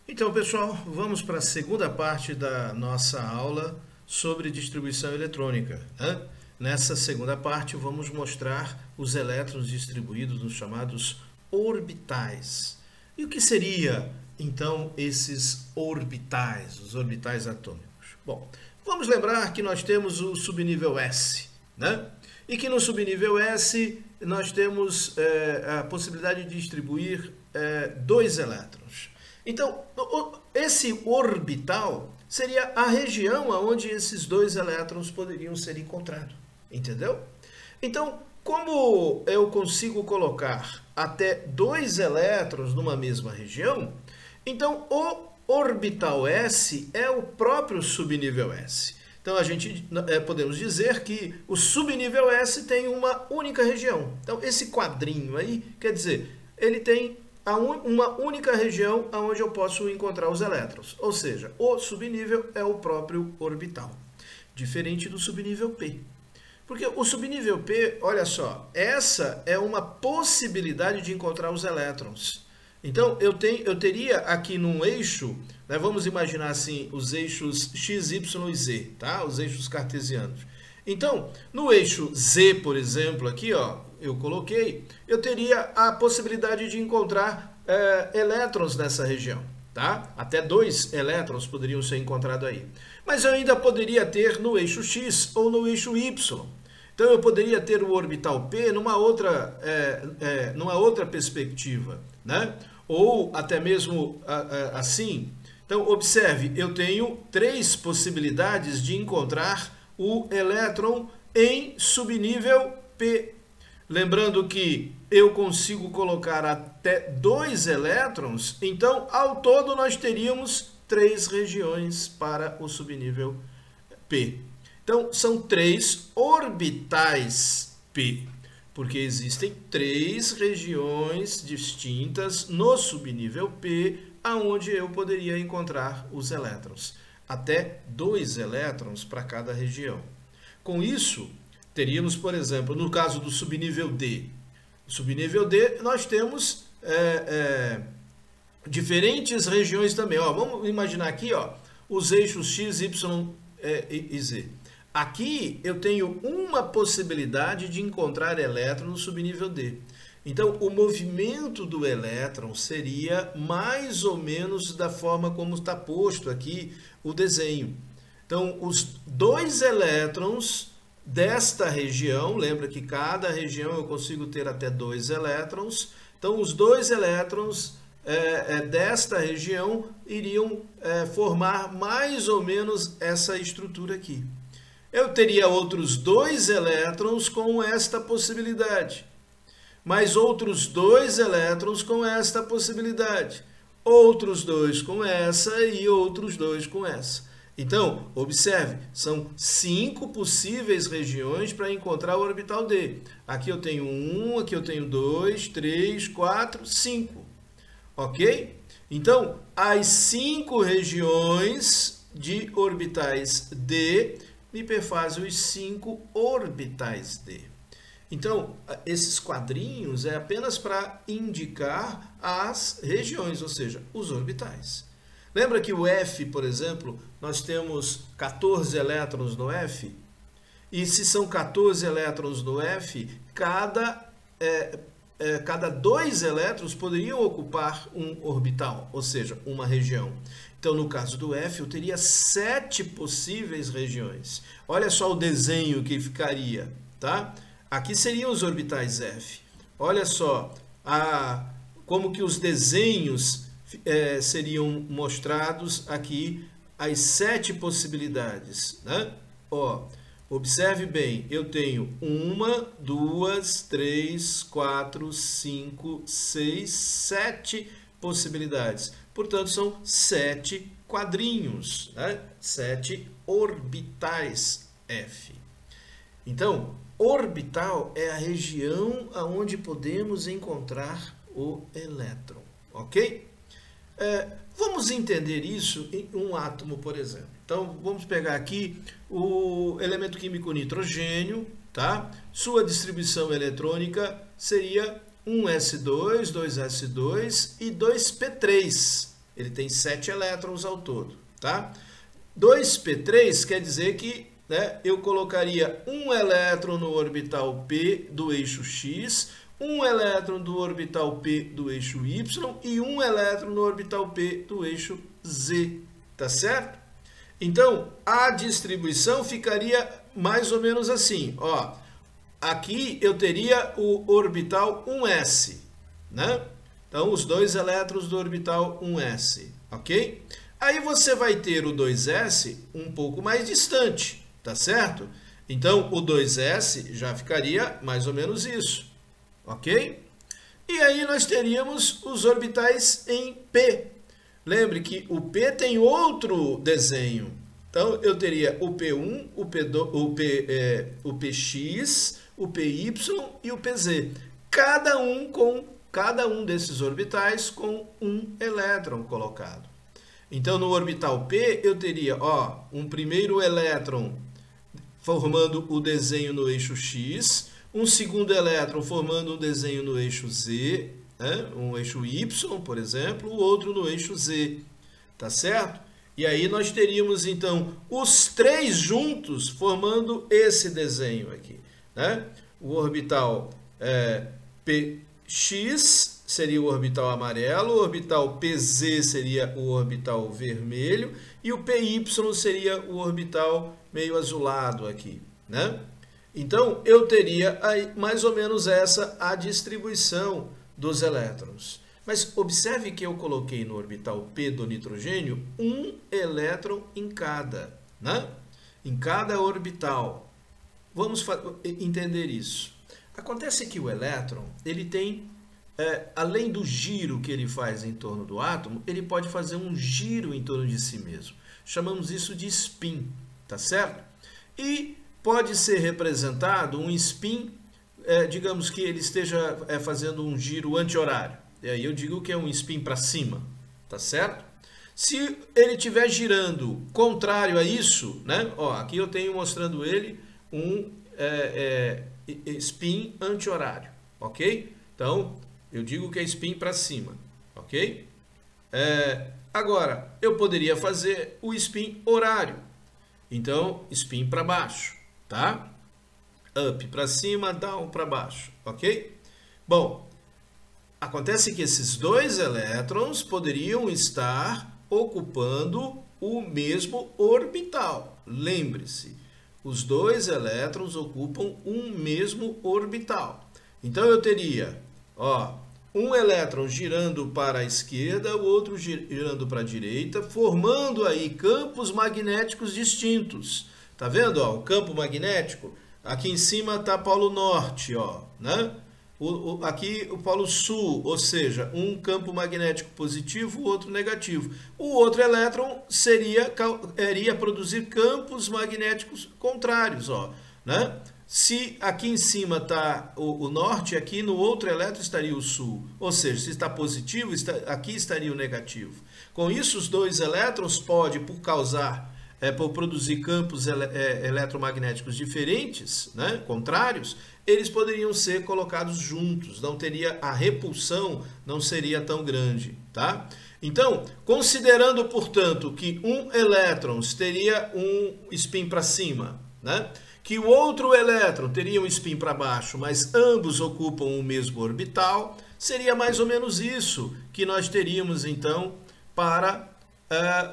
Então, pessoal, vamos para a segunda parte da nossa aula sobre distribuição eletrônica, né? Nessa segunda parte, vamos mostrar os elétrons distribuídos nos chamados orbitais. E o que seria, então, esses orbitais, os orbitais atômicos? Bom, vamos lembrar que nós temos o subnível S, né? E que no subnível S nós temos a possibilidade de distribuir dois elétrons. Então, esse orbital seria a região onde esses dois elétrons poderiam ser encontrados, entendeu? Então, como eu consigo colocar até dois elétrons numa mesma região, então o orbital S é o próprio subnível S. Então, a gente podemos dizer que o subnível S tem uma única região. Então, esse quadrinho aí, quer dizer, ele tem uma única região onde eu posso encontrar os elétrons. Ou seja, o subnível é o próprio orbital, diferente do subnível P. Porque o subnível P, olha só, essa é uma possibilidade de encontrar os elétrons. Então, eu teria aqui num eixo, né, vamos imaginar assim, os eixos x, y e z, tá? Os eixos cartesianos. Então, no eixo Z, por exemplo, aqui, ó, eu coloquei, eu teria a possibilidade de encontrar elétrons nessa região, tá? Até dois elétrons poderiam ser encontrados aí. Mas eu ainda poderia ter no eixo X ou no eixo Y. Então, eu poderia ter o orbital P numa outra perspectiva, né? Ou até mesmo assim. Então, observe, eu tenho três possibilidades de encontrar o elétron em subnível P. Lembrando que eu consigo colocar até dois elétrons, então, ao todo, nós teríamos três regiões para o subnível P. Então, são três orbitais P, porque existem três regiões distintas no subnível P, aonde eu poderia encontrar os elétrons. Até dois elétrons para cada região. Com isso, teríamos, por exemplo, no caso do subnível D. No subnível D, nós temos diferentes regiões também. Ó, vamos imaginar aqui, ó, os eixos X, Y e Z. Aqui eu tenho uma possibilidade de encontrar elétron no subnível D. Então, o movimento do elétron seria mais ou menos da forma como está posto aqui o desenho. Então, os dois elétrons desta região, lembra que cada região eu consigo ter até dois elétrons. Então, os dois elétrons desta região iriam formar mais ou menos essa estrutura aqui. Eu teria outros dois elétrons com esta possibilidade. Mais outros dois elétrons com esta possibilidade. Outros dois com essa e outros dois com essa. Então, observe, são 5 possíveis regiões para encontrar o orbital D. Aqui eu tenho 1, aqui eu tenho 2, 3, 4, 5. Ok? Então, as 5 regiões de orbitais D me perfazem os 5 orbitais D. Então, esses quadrinhos é apenas para indicar as regiões, ou seja, os orbitais. Lembra que o F, por exemplo, nós temos 14 elétrons no F? E se são 14 elétrons no F, cada 2 elétrons poderiam ocupar um orbital, ou seja, uma região. Então, no caso do F, eu teria 7 possíveis regiões. Olha só o desenho que ficaria, tá? Aqui seriam os orbitais F. Olha só como que os desenhos seriam mostrados aqui, as 7 possibilidades, né? Ó, observe bem, eu tenho 1, 2, 3, 4, 5, 6, 7 possibilidades. Portanto, são 7 quadrinhos, né? 7 orbitais F. Então, orbital é a região onde podemos encontrar o elétron, ok? Vamos entender isso em um átomo, por exemplo. Então, vamos pegar aqui o elemento químico nitrogênio, tá? Sua distribuição eletrônica seria 1s2, 2s2 e 2p3, Ele tem 7 elétrons ao todo, tá? 2p3 quer dizer que, né, eu colocaria um elétron no orbital P do eixo X, um elétron do orbital P do eixo Y e um elétron no orbital P do eixo Z, tá certo? Então, a distribuição ficaria mais ou menos assim, ó. Aqui eu teria o orbital 1s, né? Então, os 2 elétrons do orbital 1s, ok? Aí você vai ter o 2s um pouco mais distante, tá certo? Então, o 2s já ficaria mais ou menos isso, ok? E aí nós teríamos os orbitais em P. Lembre que o P tem outro desenho. Então, eu teria o P1, o Px, o Py e o Pz. Cada um desses orbitais com um elétron colocado. Então, no orbital P, eu teria, ó, um primeiro elétron formando o desenho no eixo X, um segundo elétron formando um desenho no eixo Z, né? Um eixo Y, por exemplo, o outro no eixo Z, tá certo? E aí nós teríamos, então, os 3 juntos formando esse desenho aqui, né? O orbital Px seria o orbital amarelo, o orbital Pz seria o orbital vermelho e o Py seria o orbital meio azulado aqui, né? Então, eu teria aí mais ou menos essa a distribuição dos elétrons. Mas observe que eu coloquei no orbital P do nitrogênio um elétron em cada, né? Em cada orbital. Vamos entender isso. Acontece que o elétron, ele tem, além do giro que ele faz em torno do átomo, ele pode fazer um giro em torno de si mesmo. Chamamos isso de spin, tá certo? E pode ser representado um spin, digamos que ele esteja fazendo um giro anti-horário. E aí eu digo que é um spin para cima, tá certo? Se ele estiver girando contrário a isso, né? Ó, aqui eu tenho mostrando ele um spin anti-horário, ok? Então, eu digo que é spin para cima, ok? Agora, eu poderia fazer o spin horário. Então, spin para baixo, tá? Up para cima, down para baixo, ok? Bom, acontece que esses 2 elétrons poderiam estar ocupando o mesmo orbital. Lembre-se, os 2 elétrons ocupam um mesmo orbital. Então, eu teria, ó, um elétron girando para a esquerda, o outro girando para a direita, formando aí campos magnéticos distintos. Tá vendo, ó, o campo magnético? Aqui em cima está Polo Norte, ó, né? Aqui o Polo Sul, ou seja, um campo magnético positivo, o outro negativo. O outro elétron iria produzir campos magnéticos contrários, ó, né? Se aqui em cima está o norte, aqui no outro elétron estaria o sul. Ou seja, se está positivo, aqui estaria o negativo. Com isso, os 2 elétrons podem, por produzir campos eletromagnéticos diferentes, né, contrários, eles poderiam ser colocados juntos. Não teria a repulsão, não seria tão grande, tá? Então, considerando, portanto, que um elétron teria um spin para cima, né? Que o outro elétron teria um spin para baixo, mas ambos ocupam o mesmo orbital, seria mais ou menos isso que nós teríamos, então, para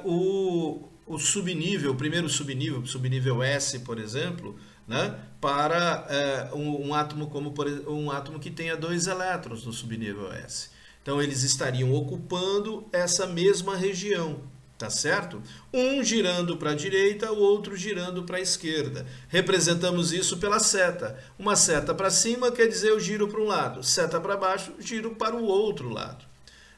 o subnível, o primeiro subnível S, por exemplo, né, para um átomo como um átomo que tenha 2 elétrons no subnível S. Então, eles estariam ocupando essa mesma região. Tá certo? Um girando para a direita, o outro girando para a esquerda. Representamos isso pela seta. Uma seta para cima quer dizer eu giro para um lado. Seta para baixo, giro para o outro lado.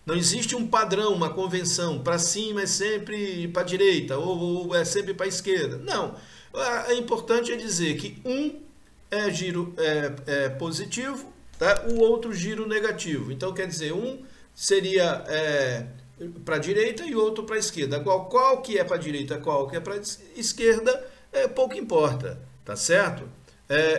Não existe um padrão, uma convenção. Para cima é sempre para a direita ou é sempre para a esquerda. Não. O importante é dizer que um giro positivo, tá? O outro giro negativo. Então, quer dizer, um seria para a direita e outro para a esquerda. Qual que é para a direita, qual que é para a esquerda, pouco importa, tá certo?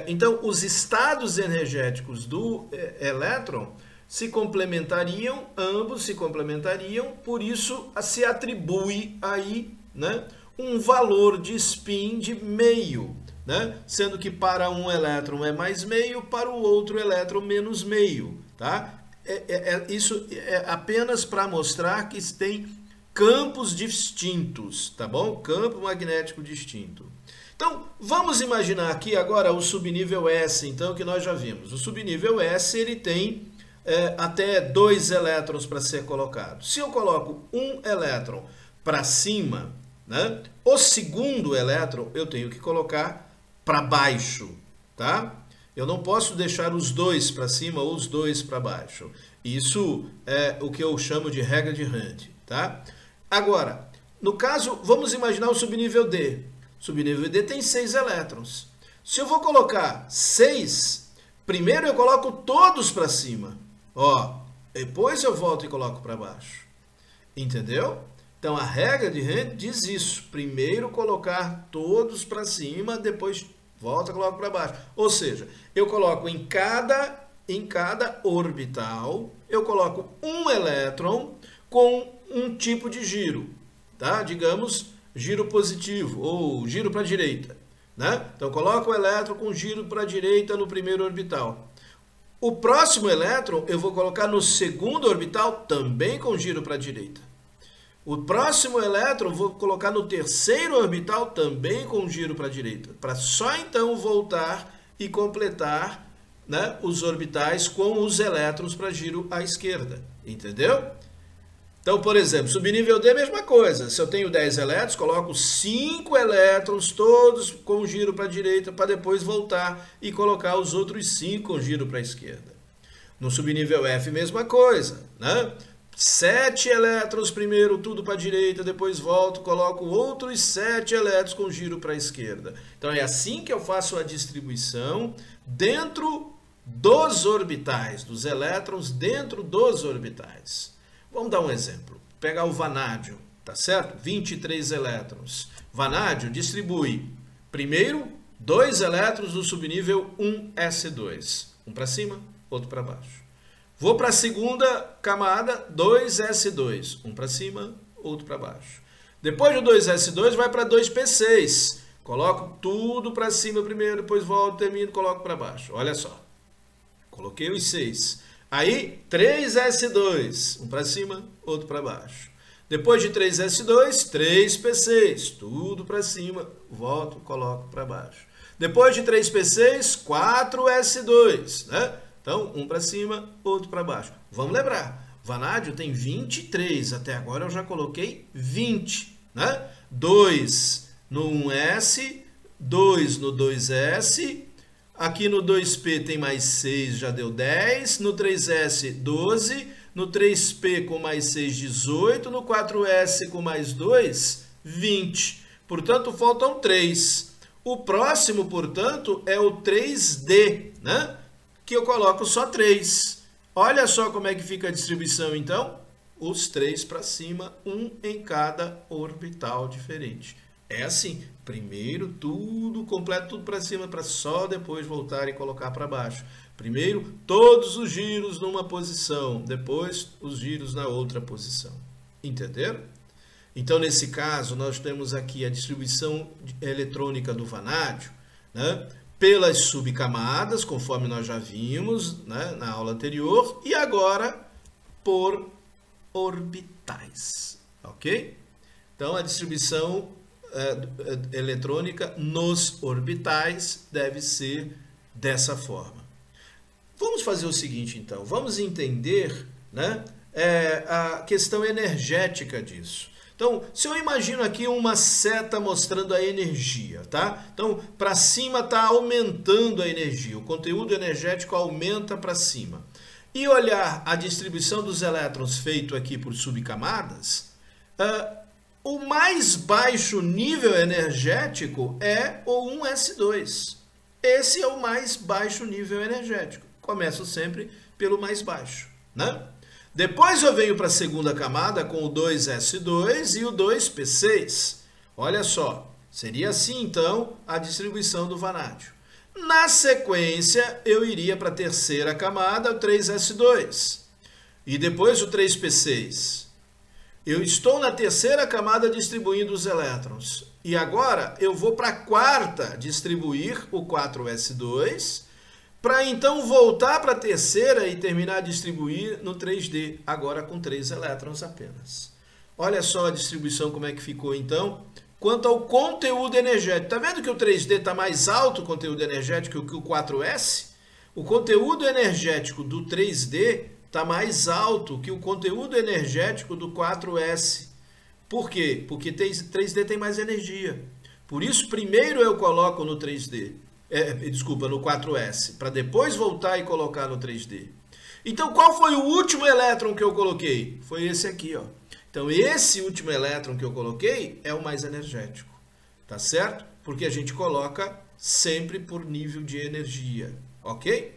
Então, os estados energéticos do elétron se complementariam, ambos se complementariam, por isso se atribui aí, né, um valor de spin de meio, né, sendo que para um elétron é mais meio, para o outro elétron menos meio, tá? Isso é apenas para mostrar que tem campos distintos, tá bom? Campo magnético distinto. Então, vamos imaginar aqui agora o subnível S, então, que nós já vimos. O subnível S, ele tem até 2 elétrons para ser colocado. Se eu coloco um elétron para cima, né, o segundo elétron eu tenho que colocar para baixo, tá? Eu não posso deixar os dois para cima ou os dois para baixo. Isso é o que eu chamo de regra de Hund, tá? Agora, no caso, vamos imaginar o subnível D. O subnível D tem 6 elétrons. Se eu vou colocar 6, primeiro eu coloco todos para cima. Ó, depois eu volto e coloco para baixo. Entendeu? Então, a regra de Hund diz isso. Primeiro colocar todos para cima, depois volta e coloco para baixo. Ou seja, eu coloco em cada orbital, eu coloco um elétron com um tipo de giro, tá? Digamos, giro positivo ou giro para a direita, né? Então, coloco o elétron com giro para a direita no primeiro orbital. O próximo elétron eu vou colocar no segundo orbital também com giro para a direita. O próximo elétron vou colocar no terceiro orbital também com giro para a direita, para só então voltar e completar, né, os orbitais com os elétrons para giro à esquerda, entendeu? Então, por exemplo, subnível D, mesma coisa. Se eu tenho 10 elétrons, coloco 5 elétrons, todos com giro para a direita, para depois voltar e colocar os outros 5 com giro para a esquerda. No subnível F, mesma coisa, né? 7 elétrons primeiro, tudo para a direita, depois volto, coloco outros 7 elétrons com giro para a esquerda. Então, é assim que eu faço a distribuição dentro dos orbitais, dos elétrons dentro dos orbitais. Vamos dar um exemplo. Pegar o vanádio, tá certo? 23 elétrons. Vanádio distribui primeiro 2 elétrons do subnível 1s2. Um para cima, outro para baixo. Vou para a segunda camada, 2s2. Um para cima, outro para baixo. Depois do 2s2 vai para 2p6. Coloco tudo para cima primeiro, depois volto, termino, coloco para baixo. Olha só. Coloquei os 6. Aí, 3s2, um para cima, outro para baixo. Depois de 3s2, 3p6, tudo para cima, volto, coloco para baixo. Depois de 3p6, 4s2, né? Então, um para cima, outro para baixo. Vamos lembrar, vanádio tem 23, até agora eu já coloquei 20, né? 2 no 1s, 2 no 2s, aqui no 2P tem mais 6, já deu 10. No 3S, 12. No 3P com mais 6, 18. No 4S com mais 2, 20. Portanto, faltam 3. O próximo, portanto, é o 3D, né? Que eu coloco só 3. Olha só como é que fica a distribuição, então. Os 3 para cima, um em cada orbital diferente. É assim, primeiro tudo completo, tudo para cima, para só depois voltar e colocar para baixo. Primeiro, todos os giros numa posição, depois os giros na outra posição. Entenderam? Então, nesse caso, nós temos aqui a distribuição eletrônica do vanádio, né, pelas subcamadas, conforme nós já vimos, né, na aula anterior, e agora por orbitais, ok? Então, a distribuição eletrônica nos orbitais deve ser dessa forma. Vamos fazer o seguinte, então. Vamos entender, né, a questão energética disso. Então, se eu imagino aqui uma seta mostrando a energia, tá? Então, para cima está aumentando a energia. O conteúdo energético aumenta para cima. E olhar a distribuição dos elétrons feito aqui por subcamadas, o mais baixo nível energético é o 1s2. Esse é o mais baixo nível energético. Começo sempre pelo mais baixo, né? Depois eu venho para a segunda camada com o 2s2 e o 2p6. Olha só, seria assim então a distribuição do vanádio. Na sequência, eu iria para a terceira camada, o 3s2, e depois o 3p6. Eu estou na terceira camada distribuindo os elétrons. E agora eu vou para a quarta distribuir o 4s2, para então voltar para a terceira e terminar a distribuir no 3d, agora com 3 elétrons apenas. Olha só a distribuição como é que ficou então. Quanto ao conteúdo energético, tá vendo que o 3D está mais alto, o conteúdo energético, que o 4S? O conteúdo energético do 3D está mais alto que o conteúdo energético do 4S. Por quê? Porque 3D tem mais energia. Por isso, primeiro eu coloco no 3D, no 4S, para depois voltar e colocar no 3D. Então, qual foi o último elétron que eu coloquei? Foi esse aqui, ó. Então, esse último elétron que eu coloquei é o mais energético, tá certo? Porque a gente coloca sempre por nível de energia, ok?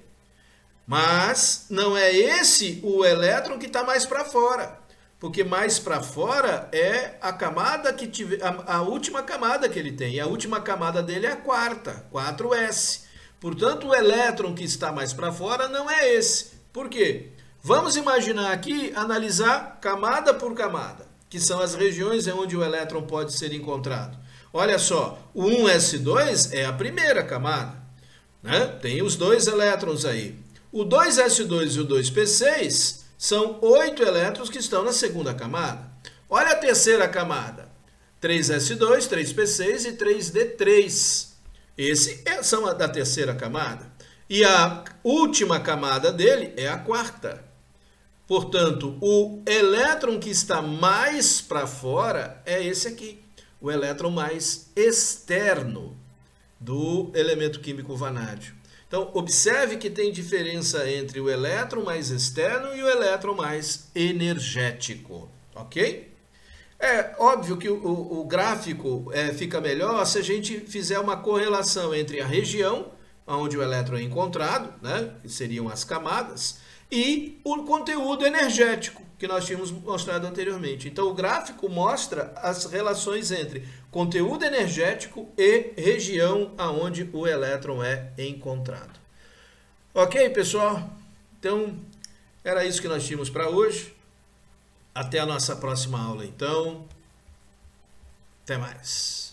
Mas não é esse o elétron que está mais para fora, porque mais para fora é a camada que tiver, a última camada que ele tem, e a última camada dele é a quarta, 4s. Portanto, o elétron que está mais para fora não é esse. Por quê? Vamos imaginar aqui, analisar camada por camada, que são as regiões onde o elétron pode ser encontrado. Olha só, o 1s2 é a primeira camada, né? Tem os 2 elétrons aí. O 2s2 e o 2p6 são 8 elétrons que estão na segunda camada. Olha a terceira camada, 3s2, 3p6 e 3d3. Esses são da terceira camada. E a última camada dele é a quarta. Portanto, o elétron que está mais para fora é esse aqui, o elétron mais externo do elemento químico vanádio. Então, observe que tem diferença entre o elétron mais externo e o elétron mais energético, ok? É óbvio que o gráfico fica melhor se a gente fizer uma correlação entre a região onde o elétron é encontrado, né, que seriam as camadas, e o conteúdo energético que nós tínhamos mostrado anteriormente. Então, o gráfico mostra as relações entre conteúdo energético e região aonde o elétron é encontrado. Ok, pessoal? Então, era isso que nós tínhamos para hoje. Até a nossa próxima aula, então. Até mais.